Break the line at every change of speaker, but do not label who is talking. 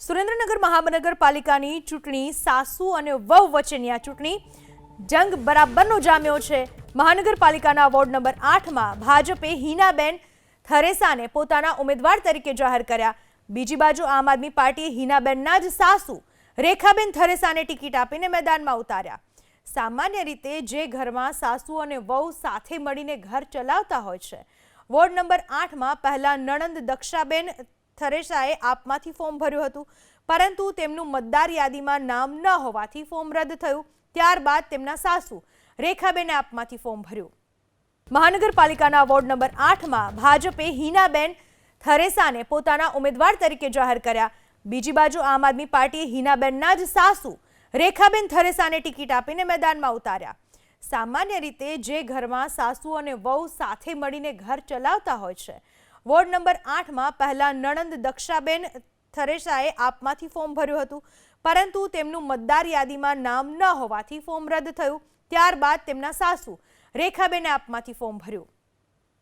સુરેન્દ્રનગર મહાનગરપાલિકાની ચૂંટણી સાસુ અને વહુ વચ્ચેની આ ચૂંટણી જંગ બરાબરનો જામ્યો છે। મહાનગરપાલિકાના વોર્ડ નંબર 8માં ભાજપે હિનાબેન થરેસાને પોતાના ઉમેદવાર તરીકે જાહેર કર્યા। બીજી બાજુ આમ આદમી પાર્ટીએ હિનાબેનના જ સાસુ રેખાબેન થરેસાને ટિકિટ આપીને મેદાનમાં ઉતાર્યા। સામાન્ય રીતે જે ઘરમાં સાસુ અને વહુ સાથે મળીને ઘર ચલાવતા હોય છે, વોર્ડ નંબર 8માં પહેલા નણંદ દક્ષાબેન થરેસાએ આપમાંથી ફોર્મ ભર્યું હતું, પરંતુ તેમનું મતદાર યાદીમાં નામ ન હોવાથી ફોર્મ રદ થયું। ત્યારબાદ તેમના સાસુ રેખાબેને આપમાંથી ફોર્મ ભર્યું। મહાનગરપાલિકાના વોર્ડ નંબર 8માં ભાજપે હિનાબેન થરેસાને પોતાના ઉમેદવાર તરીકે જાહેર કર્યા। બીજી બાજુ આમ આદમી પાર્ટીએ હિનાબેનના જ સાસુ રેખાબેન થરેસાને ટિકિટ આપીને મેદાનમાં ઉતાર્યા। સામાન્ય રીતે જે ઘરમાં સાસુ અને વહુ સાથે મળીને ઘર ચલાવતા હોય છે, વોર્ડ નંબર 8માં પહેલા નણંદ દક્ષાબેન થરેસાએ આપમાંથી ફોર્મ ભર્યું હતું, પરંતુ તેમનું મતદાર યાદીમાં નામ ન હોવાથી ફોર્મ રદ થયું। ત્યારબાદ તેમના સાસુ રેખાબેને આપમાંથી ફોર્મ ભર્યું।